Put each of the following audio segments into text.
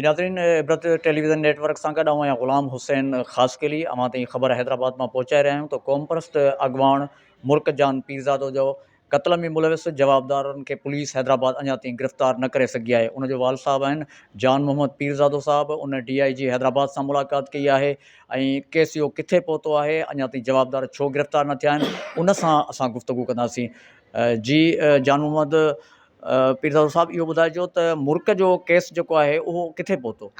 जी नाज़रीन, इबरत television network सां गॾु आऊं ग़ुलाम हुसैन ख़ास के लिए अमां ताईं ख़बर हैदराबाद में पहुंचाए रहिया आहियूं। तो क़ौम परस्त अॻवान मुर्क जान पीरज़ादो जो क़त्ल में मुलविस जवाबदारनि खे पुलिस हैदराबाद अञा ताईं गिरफ़्तार न करे सघी आहे। उनजो वाल साहब आहिनि जान मोहम्मद पीरज़ादो साहब। उन DIG हैदराबाद सां मुलाक़ात कई आहे ऐं केस इहो किथे पहुतो आहे, अञा ताईं जवाबदार छो गिरफ़्तार न थिया आहिनि, उन सां असां गुफ़्तगू कंदासीं। जी जान मोहम्मद पीरज़ादो साहब, इहो ॿुधाइजो त मुर्क जो केस जेको आहे उहो किथे पहुतो?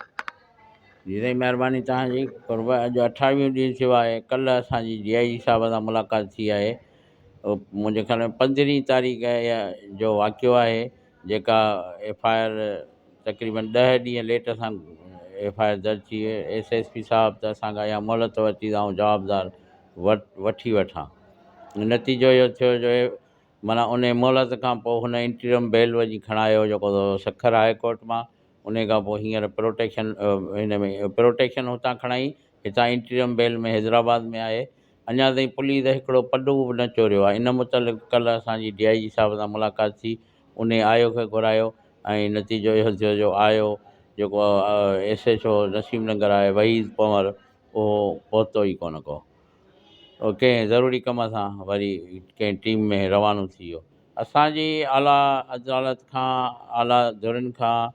जी साईं, महिरबानी तव्हांजी। क़ुर्ब अॼु 28 ॾींहं थियो आहे। कल्ह असांजी DIG साहब सां मुलाक़ात थी आहे। मुंहिंजे ख़्याल में 15 तारीख़ जो वाक़ियो आहे, जेका FIR तक़रीबन 10 ॾींहं लेट सां FIR दर्ज थी। SSP साहब त असां खां इहा मोहलत वरिती त आउं जवाबदार वठी वठां। नतीजो इहो थियो जो माना उन मोहलत खां पोइ हुन इंटीरियम बेल वञी खणायो जेको सखर हाई कोर्ट मां। उन खां पोइ हींअर प्रोटेक्शन हिन में प्रोटेक्शन हुतां खणाई, हितां इंटीरियम बेल में हैदराबाद में आहे। अञा ताईं पुलिस हिकिड़ो पॾु बि न चोरियो आहे। इन मुतलिक़ कल्ह असांजी DIG साहब सां मुलाक़ात थी। उन आयो खे घुरायो ऐं नतीजो इहो थियो जो आयो जेको SHO नसीम नगर आहे वहीद पंवर, उहो पहुतो ई कोन को। कंहिं ज़रूरी कम सां वरी कंहिं टीम में रवानो थी वियो। असांजी आला अदालत खां, आला धुरिन खां,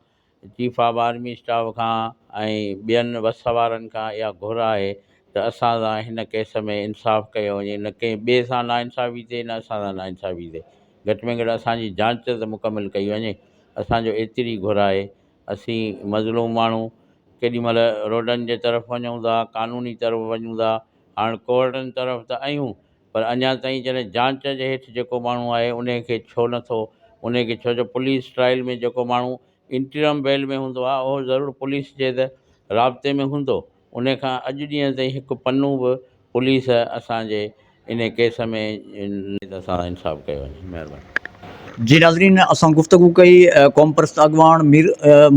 चीफ ऑफ आर्मी स्टाफ खां ऐं ॿियनि वसवारनि खां इहा घुर आहे त असां सां हिन केस में इंसाफ़ कयो वञे, न कंहिं ॿिए सां नाइंसाफ़ी थिए, न असां सां नाइंसाफ़ी थिए। घटि में घटि असांजी जांच त मुकमिल कई वञे, असांजो एतिरी घुर आहे। असीं मज़लूम माण्हू केॾीमहिल रोडनि जे तरफ़ वञूं था, क़ानूनी तरफ़ वञूं था, हाणे कोर्टनि तरफ़ त आहियूं, पर अञा ताईं जॾहिं जांच जे हेठि जेको माण्हू आहे उन खे छो नथो, उन खे छो जो पुलिस ट्रायल में जेको माण्हू इंटीरियम बेल में हूंदो आहे उहो ज़रूरु पुलिस जे त राब्ते में हूंदो। उन खां अॼु ॾींहं ताईं हिकु पन्नू बि पुलिस असांजे इन केस में असां इंसाफ़ कयो वञे। महिरबानी। जी नाज़रीन, असां गुफ्तगू कई क़ौम परस्त अॻवान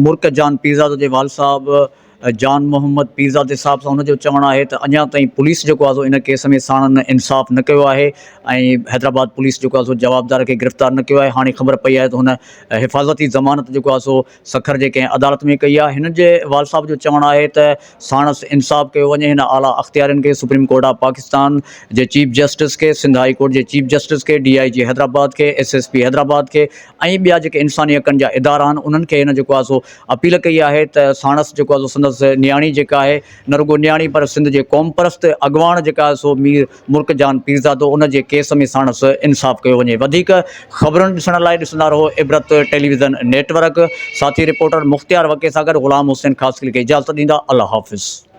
मुर्क जान पीरज़ादो जे वाल साहब जान मोहम्मद पीरज़ादे साहब सां। हुनजो चवणु आहे त अञा ताईं पुलिस जेको आहे इन केस में साणनि इंसाफ़ न कयो आहे ऐं हैदराबाद पुलिस जेको आहे जवाबदार खे गिरफ़्तार न कयो आहे। हाणे ख़बर पई आहे त हुन हिफ़ाज़ती ज़मानत जेको आहे सखर जे कंहिं अदालत में कई आहे। हिन जे वाल साहब जो चवणु आहे त साणसि इंसाफ़ कयो वञे। हिन आला अख़्तियारनि खे, supreme court of Pakistan J chief justice खे, सिंध हाई कोर्ट जे चीफ जस्टिस खे, DIG हैदराबाद खे, SSP हैदराबाद खे ऐं ॿिया जेके इंसानी हक़नि जा इदारा आहिनि उन्हनि खे हिन जेको आहे अपील कई आहे त साणसि जेको आहे संदसि न्याणी जेका आहे, न रुॻो न्याणी पर सिंध जे क़ौम परस्त अॻवान जेका आहे मीर मुर्क जान पीरज़ादो, उन जे केस में साणसि इंसाफ़ कयो वञे। वधीक ख़बरुनि ॾिसण लाइ ॾिसंदा रहो इबरत टेलीविज़न नेटवर्क। साथी रिपोर्टर मुख़्तियार वके सां गॾु ग़ुलाम हुसैन ख़ासि खे इजाज़त ॾींदा। अल्लाह हाफ़िज़।